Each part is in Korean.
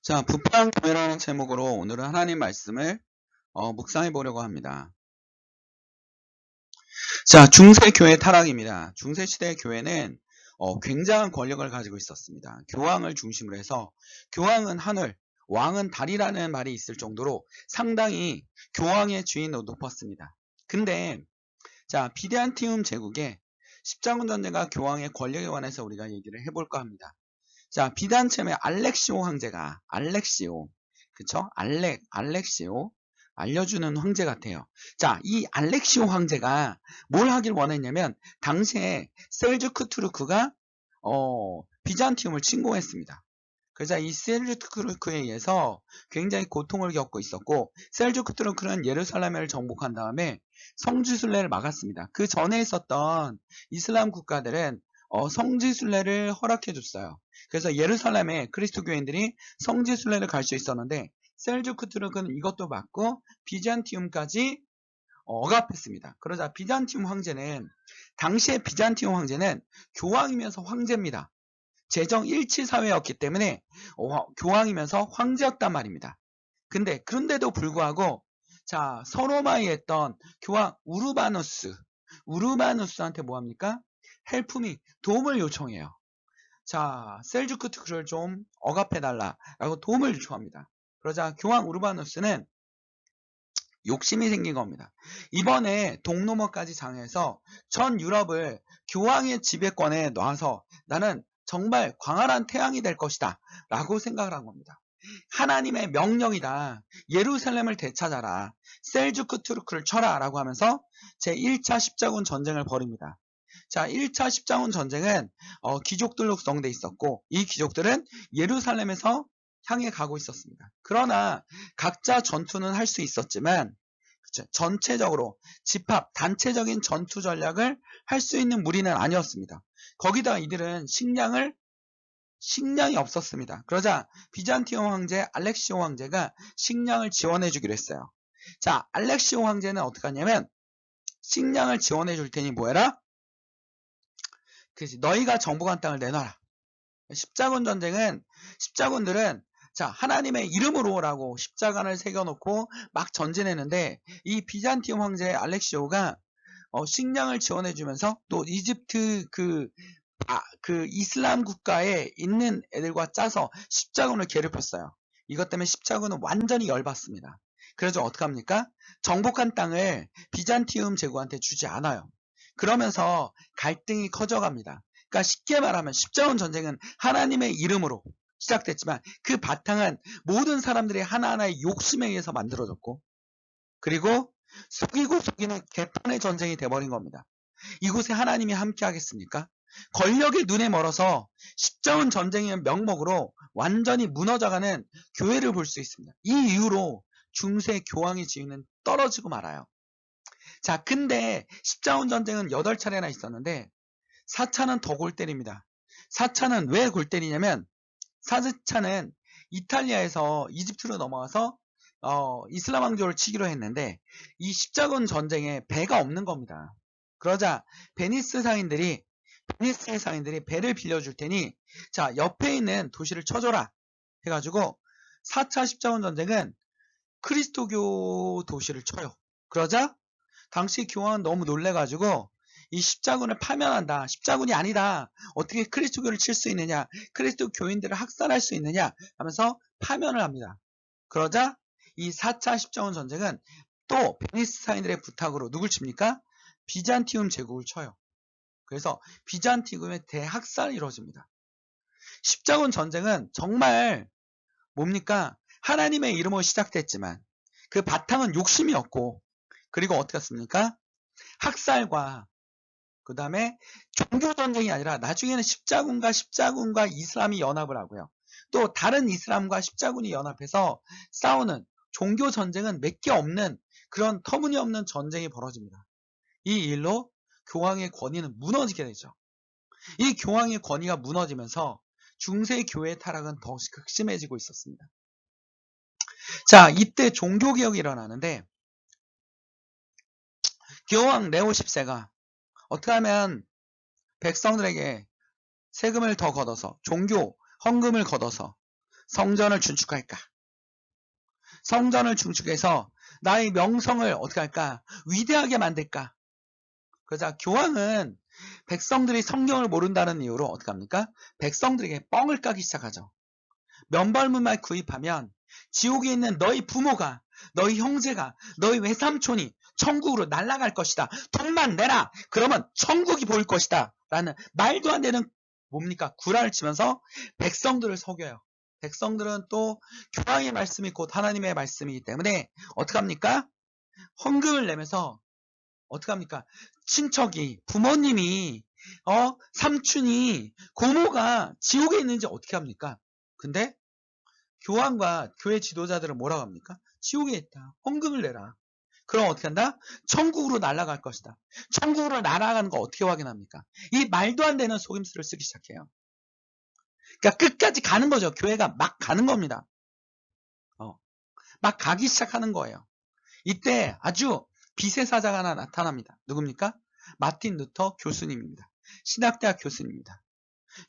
자, 부패한 교회라는 제목으로 오늘은 하나님 말씀을 묵상해 보려고 합니다. 자, 중세 교회 타락입니다. 중세 시대의 교회는 굉장한 권력을 가지고 있었습니다. 교황을 중심으로 해서 교황은 하늘, 왕은 달이라는 말이 있을 정도로 상당히 교황의 주인으로 높았습니다. 근데 자, 비잔티움 제국의 십자군 전쟁과 교황의 권력에 관해서 우리가 얘기를 해볼까 합니다. 자, 비단체의 알렉시오 황제가 그쵸? 알렉시오 알려주는 황제 같아요. 자, 이 알렉시오 황제가 뭘 하길 원했냐면 당시에 셀주크 투르크가 비잔티움을 침공했습니다. 그래서 이 셀주크투르크에 의해서 굉장히 고통을 겪고 있었고, 셀주크투르크는 예루살렘을 정복한 다음에 성지순례를 막았습니다. 그 전에 있었던 이슬람 국가들은 성지순례를 허락해 줬어요. 그래서 예루살렘에 그리스도 교인들이 성지순례를 갈 수 있었는데, 셀주크투르크는 이것도 막고 비잔티움까지 억압했습니다. 그러자 당시의 비잔티움 황제는 교황이면서 황제입니다. 재정 일치 사회였기 때문에 교황이면서 황제였단 말입니다. 그런데도 불구하고 자, 서로마이에 있던 교황 우르바누스한테 뭐합니까? 헬프미, 도움을 요청해요. 자, 셀주크투크를 좀 억압해달라라고 도움을 요청합니다. 그러자 교황 우르바누스는 욕심이 생긴 겁니다. 이번에 동로머까지 장해서 전 유럽을 교황의 지배권에 놔서 나는 정말 광활한 태양이 될 것이다 라고 생각을 한 겁니다. 하나님의 명령이다. 예루살렘을 되찾아라. 셀주크 투르크를 쳐라 라고 하면서 제1차 십자군 전쟁을 벌입니다. 자, 1차 십자군 전쟁은 귀족들로 구성되어 있었고, 이 귀족들은 예루살렘에서 향해 가고 있었습니다. 그러나 각자 전투는 할 수 있었지만 전체적으로 단체적인 전투 전략을 할 수 있는 무리는 아니었습니다. 거기다 이들은 식량이 없었습니다. 그러자 비잔티움 황제 알렉시오 황제가 식량을 지원해 주기로 했어요. 자, 알렉시오 황제는 어떻게 하냐면 식량을 지원해 줄 테니 뭐해라? 너희가 정복한 땅을 내놔라. 십자군들은 자, 하나님의 이름으로라고 십자가를 새겨놓고 막 전진했는데, 이 비잔티움 황제 알렉시오가 식량을 지원해주면서 또 이집트 그 이슬람 국가에 있는 애들과 짜서 십자군을 괴롭혔어요. 이것 때문에 십자군은 완전히 열받습니다. 그래서 어떻게 합니까? 정복한 땅을 비잔티움 제국한테 주지 않아요. 그러면서 갈등이 커져갑니다. 그러니까 쉽게 말하면 십자군 전쟁은 하나님의 이름으로 시작됐지만 그 바탕은 모든 사람들의 하나하나의 욕심에 의해서 만들어졌고, 그리고 속이고 속이는 개판의 전쟁이 돼버린 겁니다. 이곳에 하나님이 함께 하겠습니까? 권력의 눈에 멀어서 십자군 전쟁의 명목으로 완전히 무너져가는 교회를 볼 수 있습니다. 이 이후로 중세 교황의 지위는 떨어지고 말아요. 자, 근데 십자군 전쟁은 8차례나 있었는데 4차는 더 골 때립니다. 4차는 왜 골 때리냐면 4차는 이탈리아에서 이집트로 넘어와서 이슬람 왕조를 치기로 했는데 이 십자군 전쟁에 배가 없는 겁니다. 그러자 베니스의 상인들이 배를 빌려줄 테니 자, 옆에 있는 도시를 쳐줘라 해가지고 4차 십자군 전쟁은 크리스토교 도시를 쳐요. 그러자 당시 교황은 너무 놀래가지고 이 십자군을 파면한다. 십자군이 아니다. 어떻게 그리스도교를 칠 수 있느냐. 그리스도 교인들을 학살할 수 있느냐 하면서 파면을 합니다. 그러자 이 4차 십자군 전쟁은 또 베니스 사인들의 부탁으로 누굴 칩니까? 비잔티움 제국을 쳐요. 그래서 비잔티움의 대학살이 이루어집니다. 십자군 전쟁은 정말 뭡니까? 하나님의 이름으로 시작됐지만 그 바탕은 욕심이었고, 그리고 어떻게 했습니까? 학살과 그 다음에 종교전쟁이 아니라 나중에는 십자군과 이슬람이 연합을 하고요. 또 다른 이슬람과 십자군이 연합해서 싸우는 종교전쟁은 몇 개 없는 그런 터무니없는 전쟁이 벌어집니다. 이 일로 교황의 권위는 무너지게 되죠. 이 교황의 권위가 무너지면서 중세 교회의 타락은 더 극심해지고 있었습니다. 자, 이때 종교개혁이 일어나는데 교황 레오 10세가 어떻게 하면 백성들에게 세금을 더 걷어서 헌금을 걷어서 성전을 준축할까? 성전을 중축해서 나의 명성을 어떻게 할까? 위대하게 만들까? 그러자 교황은 백성들이 성경을 모른다는 이유로 어떻게 합니까? 백성들에게 뻥을 까기 시작하죠. 면벌문만 구입하면 지옥에 있는 너희 부모가, 너희 형제가, 너희 외삼촌이 천국으로 날아갈 것이다. 돈만 내라. 그러면 천국이 보일 것이다. 라는 말도 안 되는 뭡니까? 구라를 치면서 백성들을 속여요. 백성들은 또 교황의 말씀이 곧 하나님의 말씀이기 때문에 어떻게 합니까? 헌금을 내면서 어떻게 합니까? 친척이, 부모님이, 삼촌이, 고모가 지옥에 있는지 어떻게 합니까? 근데 교황과 교회 지도자들은 뭐라고 합니까? 지옥에 있다. 헌금을 내라. 그럼 어떻게 한다? 천국으로 날아갈 것이다. 천국으로 날아가는 거 어떻게 확인합니까? 이 말도 안 되는 속임수를 쓰기 시작해요. 그러니까 끝까지 가는 거죠. 교회가 막 가는 겁니다. 막 가기 시작하는 거예요. 이때 아주 빛의 사자가 하나 나타납니다. 누굽니까? 마틴 루터 교수님입니다. 신학대학 교수님입니다.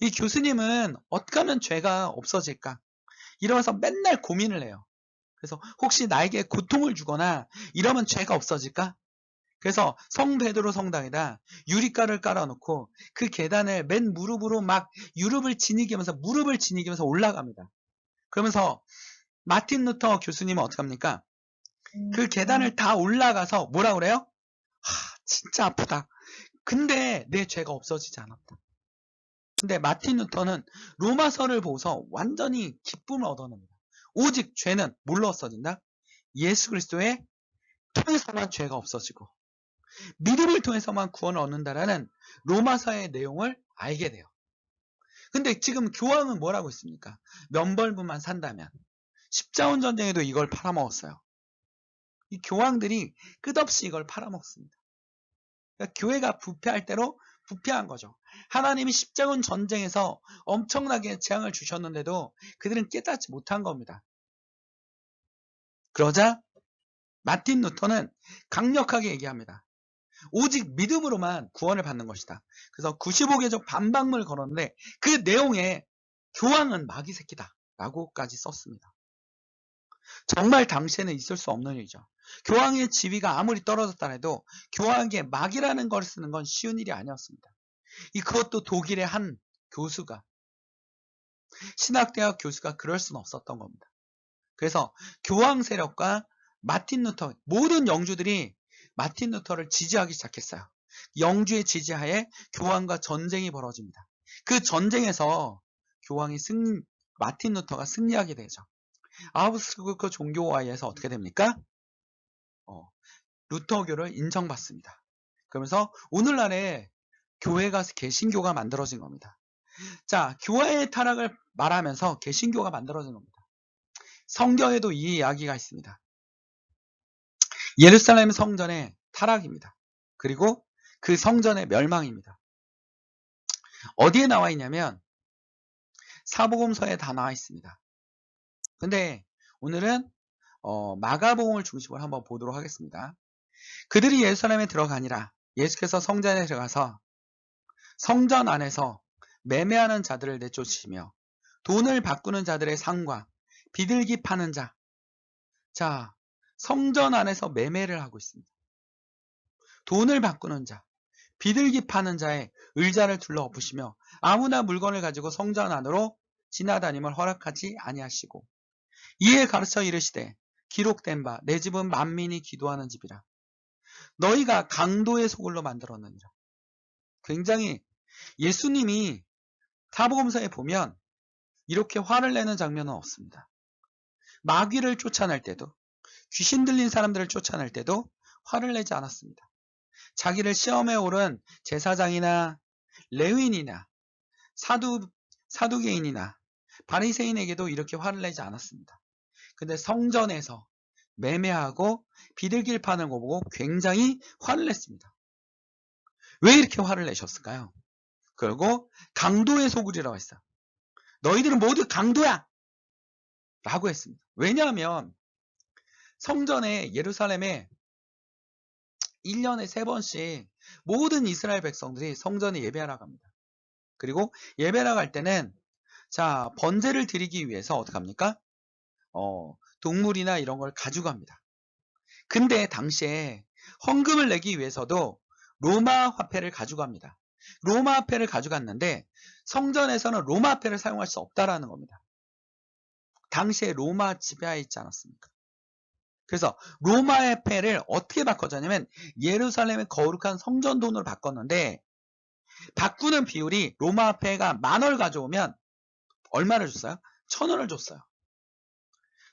이 교수님은 어떻게 하면 죄가 없어질까? 이러면서 맨날 고민을 해요. 그래서 혹시 나에게 고통을 주거나 이러면 죄가 없어질까? 그래서 성 베드로 성당에다 유리가를 깔아놓고 그 계단을 맨 무릎으로 막 무릎을 지니기면서 올라갑니다. 그러면서 마틴 루터 교수님은 어떻게 합니까? 그 계단을 다 올라가서 뭐라 그래요? 진짜 아프다. 근데 내 죄가 없어지지 않았다. 근데 마틴 루터는 로마서를 보고서 완전히 기쁨을 얻어냅니다. 오직 죄는 뭘로 없어진다? 예수 그리스도의 통해서만 죄가 없어지고 믿음을 통해서만 구원을 얻는다라는 로마서의 내용을 알게 돼요. 근데 지금 교황은 뭐라고 했습니까? 면벌부만 산다면 십자군 전쟁에도 이걸 팔아먹었어요. 이 교황들이 끝없이 이걸 팔아먹습니다. 그러니까 교회가 부패할 대로 부패한 거죠. 하나님이 십자군 전쟁에서 엄청나게 재앙을 주셨는데도 그들은 깨닫지 못한 겁니다. 그러자 마틴 루터는 강력하게 얘기합니다. 오직 믿음으로만 구원을 받는 것이다. 그래서 95개적 반박문을 걸었는데 그 내용에 교황은 마귀 새끼다 라고까지 썼습니다. 정말 당시에는 있을 수 없는 일이죠. 교황의 지위가 아무리 떨어졌다 해도 교황에게 마귀라는 걸 쓰는 건 쉬운 일이 아니었습니다. 그것도 독일의 한 교수가, 신학대학 교수가 그럴 수는 없었던 겁니다. 그래서 교황 세력과 마틴 루터, 모든 영주들이 마틴 루터를 지지하기 시작했어요. 영주의 지지하에 교황과 전쟁이 벌어집니다. 그 전쟁에서 마틴 루터가 승리하게 되죠. 아우스부르크 종교화에서 어떻게 됩니까? 루터교를 인정받습니다. 그러면서 오늘날에 교회가 개신교가 만들어진 겁니다. 자, 교회의 타락을 말하면서 개신교가 만들어진 겁니다. 성경에도 이 이야기가 있습니다. 예루살렘 성전의 타락입니다. 그리고 그 성전의 멸망입니다. 어디에 나와 있냐면 사복음서에 다 나와 있습니다. 근데 오늘은 마가복음을 중심으로 한번 보도록 하겠습니다. 그들이 예루살렘에 들어가니라. 예수께서 성전에 들어가서 성전 안에서 매매하는 자들을 내쫓으시며 돈을 바꾸는 자들의 상과 비둘기 파는 자. 자, 성전 안에서 매매를 하고 있습니다. 돈을 바꾸는 자, 비둘기 파는 자의 의자를 둘러 엎으시며 아무나 물건을 가지고 성전 안으로 지나다님을 허락하지 아니하시고 이에 가르쳐 이르시되 기록된 바 내 집은 만민이 기도하는 집이라. 너희가 강도의 소굴로 만들었느니라. 굉장히 예수님이 사복음서에 보면 이렇게 화를 내는 장면은 없습니다. 마귀를 쫓아낼 때도 귀신 들린 사람들을 쫓아낼 때도 화를 내지 않았습니다. 자기를 시험에 오른 제사장이나 레위인이나 사두개인이나 바리새인에게도 이렇게 화를 내지 않았습니다. 근데 성전에서 매매하고 비둘기를 파는 거 보고 굉장히 화를 냈습니다. 왜 이렇게 화를 내셨을까요? 그리고 강도의 소굴이라고 했어요. 너희들은 모두 강도야! 라고 했습니다. 왜냐하면 성전에 예루살렘에 1년에 3번씩 모든 이스라엘 백성들이 성전에 예배하러 갑니다. 그리고 예배하러 갈 때는 자, 번제를 드리기 위해서 어떻게 합니까? 동물이나 이런 걸 가져갑니다. 근데 당시에 헌금을 내기 위해서도 로마 화폐를 가져갑니다. 로마 화폐를 가져갔는데 성전에서는 로마 화폐를 사용할 수 없다라는 겁니다. 당시에 로마 지배하에 있지 않았습니까? 그래서 로마 화폐를 어떻게 바꿔줬냐면 예루살렘의 거룩한 성전 돈으로 바꿨는데 바꾸는 비율이 로마 화폐가 10,000원 가져오면 얼마를 줬어요? 1,000원을 줬어요.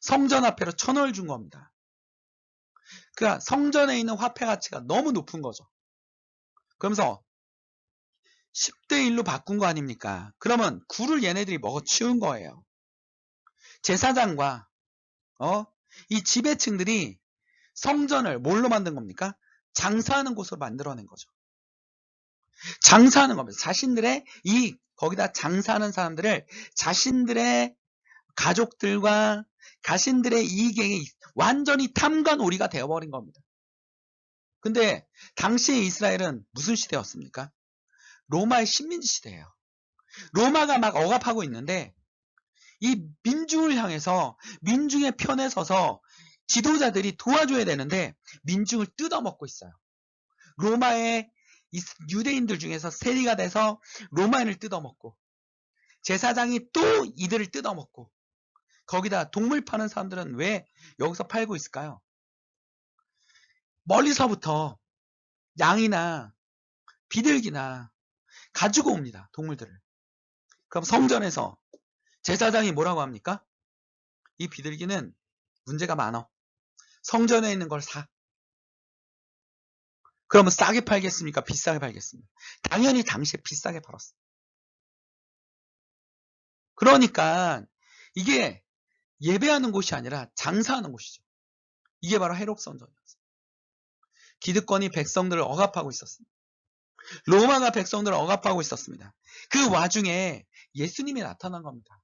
성전 화폐로 1,000원을 준 겁니다. 그러니까 성전에 있는 화폐 가치가 너무 높은 거죠. 그러면서 10대 1로 바꾼 거 아닙니까? 그러면 굴을 얘네들이 먹어치운 거예요. 제사장과 이 지배층들이 성전을 뭘로 만든 겁니까? 장사하는 곳으로 만들어낸 거죠. 장사하는 겁니다. 자신들의 이익, 거기다 장사하는 사람들을 자신들의 가족들과 자신들의 이익에 완전히 탐관오리가 되어버린 겁니다. 근데 당시의 이스라엘은 무슨 시대였습니까? 로마의 식민지 시대예요. 로마가 막 억압하고 있는데 이 민중을 향해서 민중의 편에 서서 지도자들이 도와줘야 되는데 민중을 뜯어먹고 있어요. 로마의 유대인들 중에서 세리가 돼서 로마인을 뜯어먹고 제사장이 또 이들을 뜯어먹고 거기다 동물 파는 사람들은 왜 여기서 팔고 있을까요? 멀리서부터 양이나 비둘기나 가지고 옵니다. 동물들을. 그럼 성전에서 제사장이 뭐라고 합니까? 이 비둘기는 문제가 많어. 성전에 있는 걸 사. 그러면 싸게 팔겠습니까? 비싸게 팔겠습니까? 당연히 당시에 비싸게 팔았어. 그러니까 이게 예배하는 곳이 아니라 장사하는 곳이죠. 이게 바로 해록성전이었어요. 기득권이 백성들을 억압하고 있었습니다. 로마가 백성들을 억압하고 있었습니다. 그 와중에 예수님이 나타난 겁니다.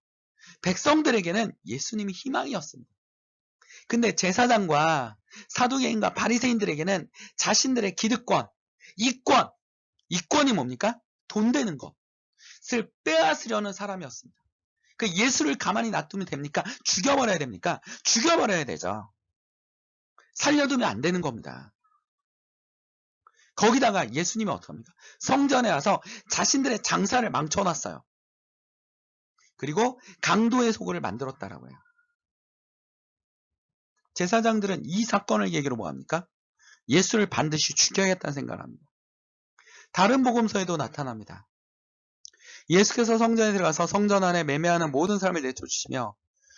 백성들에게는 예수님이 희망이었습니다. 근데 제사장과 사두개인과 바리새인들에게는 자신들의 기득권, 이권이 뭡니까? 돈 되는 것을 빼앗으려는 사람이었습니다. 그 예수를 가만히 놔두면 됩니까? 죽여버려야 됩니까? 죽여버려야 되죠. 살려두면 안 되는 겁니다. 거기다가 예수님이 어떡합니까? 성전에 와서 자신들의 장사를 망쳐놨어요. 그리고 강도의 소굴을 만들었다라고 해요. 제사장들은 이 사건을 계기로 뭐합니까? 예수를 반드시 죽여야겠다는 생각을 합니다. 다른 복음서에도 나타납니다. 예수께서 성전에 들어가서 성전 안에 매매하는 모든 사람을 내쫓으시며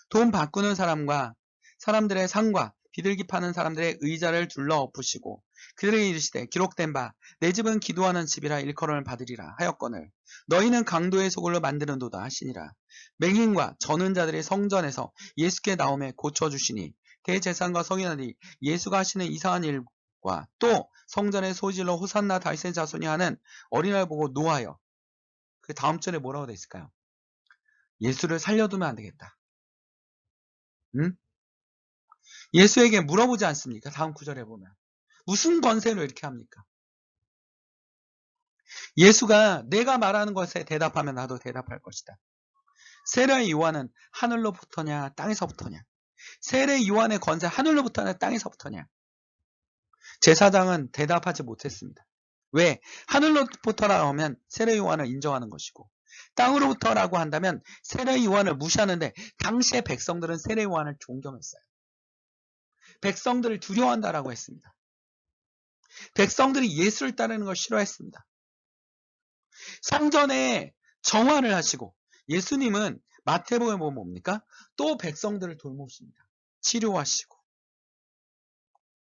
돈 바꾸는 사람과 사람들의 상과 비둘기 파는 사람들의 의자를 둘러 엎으시고 그들에게 이르시되 기록된 바 내 집은 기도하는 집이라 일컬음을 받으리라 하였거늘 너희는 강도의 소굴로 만드는도다 하시니라. 맹인과 저는 자들이 성전에서 예수께 나오매 고쳐주시니 대제사장과 서기관들이 예수가 하시는 이상한 일과 또 성전의 소질로 호산나 다윗의 자손이 하는 어린아이를 보고 노하여 그 다음 절에 뭐라고 되어 있을까요? 예수를 살려두면 안 되겠다. 응? 예수에게 물어보지 않습니까? 다음 구절에 보면. 무슨 권세로 이렇게 합니까? 예수가 내가 말하는 것에 대답하면 나도 대답할 것이다. 세례 요한은 하늘로부터냐 땅에서부터냐? 세례 요한의 권세 하늘로부터냐 땅에서부터냐? 제사장은 대답하지 못했습니다. 왜? 하늘로부터라고 하면 세례 요한을 인정하는 것이고 땅으로부터라고 한다면 세례 요한을 무시하는데 당시의 백성들은 세례 요한을 존경했어요. 백성들을 두려워한다라고 했습니다. 백성들이 예수를 따르는 걸 싫어했습니다. 성전에 정화를 하시고 예수님은 마태복음에 보면 뭡니까? 또 백성들을 돌보십니다. 치료하시고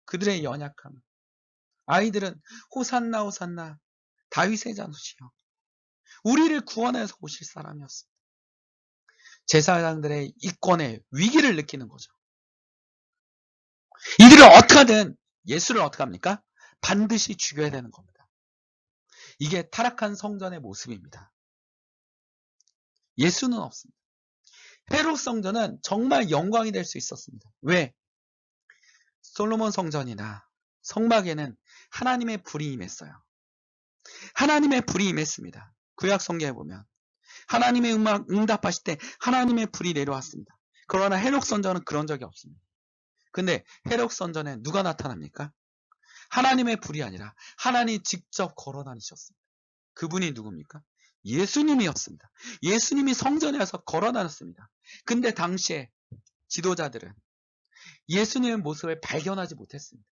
그들의 연약함. 아이들은 호산나 호산나 다윗의 자손이여 우리를 구원해서 오실 사람이었습니다. 제사장들의 이권의 위기를 느끼는 거죠. 이들을 어떻게든 예수를 어떻게 합니까? 반드시 죽여야 되는 겁니다. 이게 타락한 성전의 모습입니다. 예수는 없습니다. 헤롯 성전은 정말 영광이 될 수 있었습니다. 왜? 솔로몬 성전이나 성막에는 하나님의 불이 임했어요. 하나님의 불이 임했습니다. 구약 성경에 보면 하나님의 응답하실 때 하나님의 불이 내려왔습니다. 그러나 헤롯 선전은 그런 적이 없습니다. 근데 헤롯 선전에 누가 나타납니까? 하나님의 불이 아니라 하나님 직접 걸어 다니셨습니다. 그분이 누굽니까? 예수님이었습니다. 예수님이 성전에 와서 걸어 다녔습니다. 근데 당시에 지도자들은 예수님의 모습을 발견하지 못했습니다.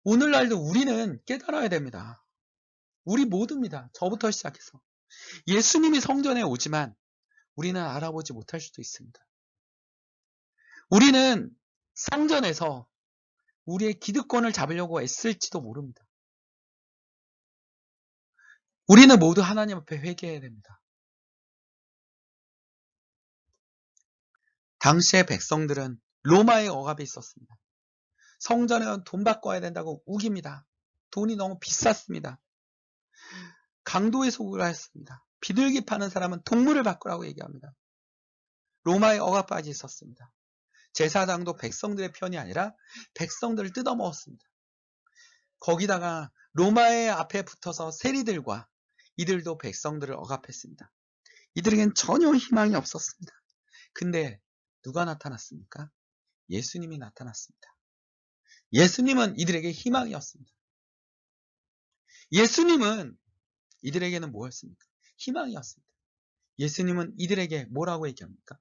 오늘날도 우리는 깨달아야 됩니다. 우리 모두입니다. 저부터 시작해서. 예수님이 성전에 오지만 우리는 알아보지 못할 수도 있습니다. 우리는 성전에서 우리의 기득권을 잡으려고 애쓸지도 모릅니다. 우리는 모두 하나님 앞에 회개해야 됩니다. 당시의 백성들은 로마의 억압에 있었습니다. 성전에 돈 받고 와야 된다고 우깁니다. 돈이 너무 비쌌습니다. 강도의 소굴을 했습니다. 비둘기 파는 사람은 동물을 바꾸라고 얘기합니다. 로마의 억압까지 있었습니다. 제사장도 백성들의 편이 아니라 백성들을 뜯어먹었습니다. 거기다가 로마의 앞에 붙어서 세리들과 이들도 백성들을 억압했습니다. 이들에겐 전혀 희망이 없었습니다. 근데 누가 나타났습니까? 예수님이 나타났습니다. 예수님은 이들에게 희망이었습니다. 예수님은 이들에게는 뭐였습니까? 희망이었습니다. 예수님은 이들에게 뭐라고 얘기합니까?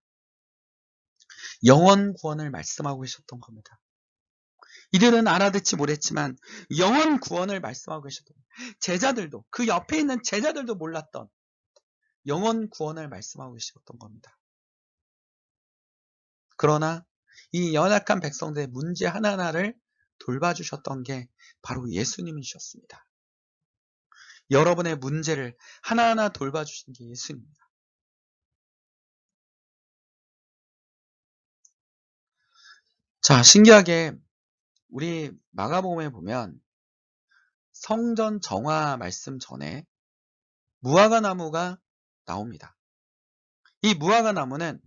영원 구원을 말씀하고 계셨던 겁니다. 이들은 알아듣지 못했지만 영원 구원을 말씀하고 계셨던 겁니다. 제자들도, 그 옆에 있는 제자들도 몰랐던 영원 구원을 말씀하고 계셨던 겁니다. 그러나 이 연약한 백성들의 문제 하나하나를 돌봐주셨던 게 바로 예수님이셨습니다. 여러분의 문제를 하나하나 돌봐주신 게 예수님입니다. 자, 신기하게 우리 마가복음에 보면 성전 정화 말씀 전에 무화과 나무가 나옵니다. 이 무화과 나무는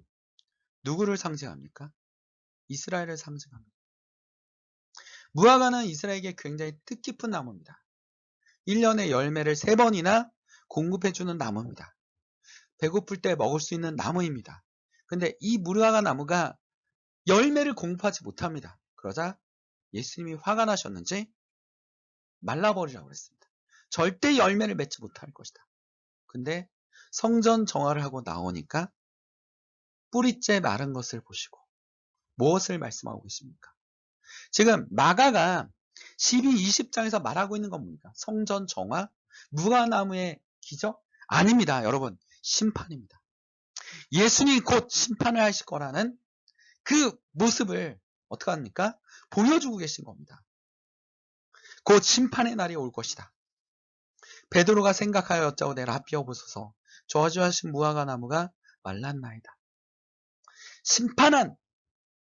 누구를 상징합니까? 이스라엘을 상징합니다. 무화과는 이스라엘에게 굉장히 뜻깊은 나무입니다. 1년에 열매를 3번이나 공급해주는 나무입니다. 배고플 때 먹을 수 있는 나무입니다. 근데 이 무화과 나무가 열매를 공급하지 못합니다. 그러자 예수님이 화가 나셨는지 말라버리라고 그랬습니다. 절대 열매를 맺지 못할 것이다. 근데 성전 정화를 하고 나오니까 뿌리째 마른 것을 보시고 무엇을 말씀하고 계십니까? 지금 마가가 12, 20장에서 말하고 있는 건 뭡니까? 성전 정화, 무화과나무의 기적? 아닙니다. 여러분, 심판입니다. 예수님이 곧 심판을 하실 거라는 그 모습을 어떻게 합니까? 보여주고 계신 겁니다. 곧 심판의 날이 올 것이다. 베드로가 생각하여 여짜고 내가 합비어 보소서. 저주하신 무화과 나무가 말랐나이다. 심판한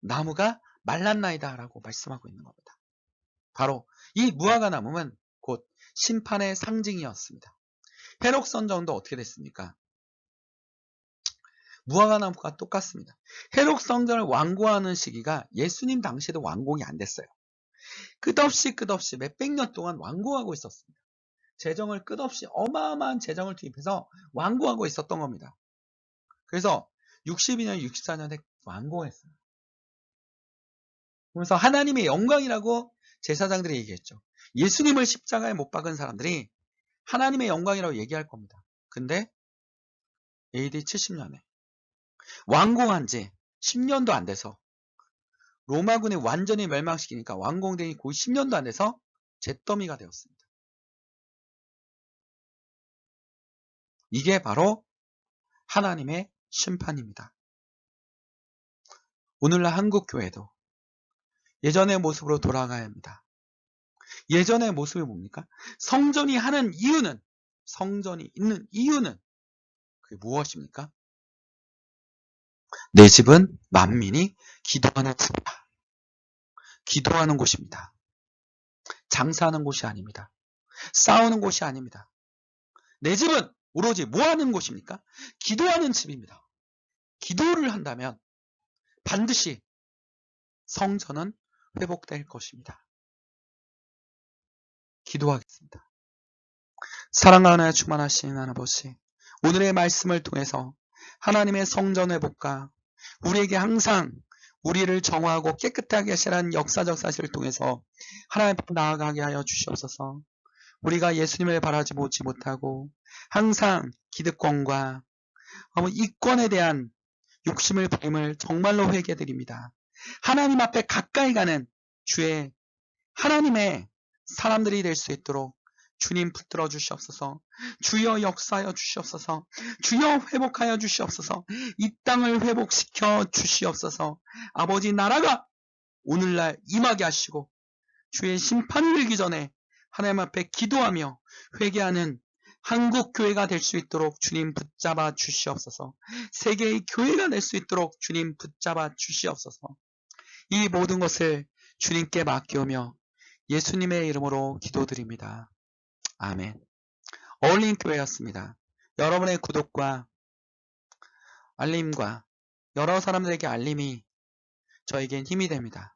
나무가 말랐나이다 라고 말씀하고 있는 겁니다. 바로 이 무화과 나무는 곧 심판의 상징이었습니다. 헤롯 선정도 어떻게 됐습니까? 무화과 나무가 똑같습니다. 헤롯 성전을 완공하는 시기가 예수님 당시에도 완공이 안 됐어요. 끝없이 몇백 년 동안 완공하고 있었습니다. 재정을 끝없이 어마어마한 재정을 투입해서 완공하고 있었던 겁니다. 그래서 62년, 64년에 완공했어요. 그래서 하나님의 영광이라고 제사장들이 얘기했죠. 예수님을 십자가에 못 박은 사람들이 하나님의 영광이라고 얘기할 겁니다. 근데 AD 70년에 완공한 지 10년도 안 돼서 로마군이 완전히 멸망시키니까 완공되기 거의 10년도 안 돼서 잿더미가 되었습니다. 이게 바로 하나님의 심판입니다. 오늘날 한국교회도 예전의 모습으로 돌아가야 합니다. 예전의 모습이 뭡니까? 성전이 있는 이유는 그게 무엇입니까? 내 집은 만민이 기도하는 집이다. 기도하는 곳입니다. 장사하는 곳이 아닙니다. 싸우는 곳이 아닙니다. 내 집은 오로지 뭐 하는 곳입니까? 기도하는 집입니다. 기도를 한다면 반드시 성전은 회복될 것입니다. 기도하겠습니다. 사랑과 은혜에 충만하신 하나님 아버지, 오늘의 말씀을 통해서 하나님의 성전 회복과 우리에게 항상 우리를 정화하고 깨끗하게 하시라는 역사적 사실을 통해서 하나님 앞에 나아가게 하여 주시옵소서. 우리가 예수님을 바라지 보지 못하고 항상 기득권과 이권에 대한 욕심을 부림을 정말로 회개드립니다. 하나님 앞에 가까이 가는 주의 하나님의 사람들이 될 수 있도록 주님 붙들어 주시옵소서. 주여 역사하여 주시옵소서. 주여 회복하여 주시옵소서. 이 땅을 회복시켜 주시옵소서. 아버지 나라가 오늘날 임하게 하시고 주의 심판이 들기 전에 하나님 앞에 기도하며 회개하는 한국 교회가 될 수 있도록 주님 붙잡아 주시옵소서. 세계의 교회가 될 수 있도록 주님 붙잡아 주시옵소서. 이 모든 것을 주님께 맡기오며 예수님의 이름으로 기도드립니다. 아멘. 어울린 교회였습니다. 여러분의 구독과 알림과 여러 사람들에게 알림이 저에겐 힘이 됩니다.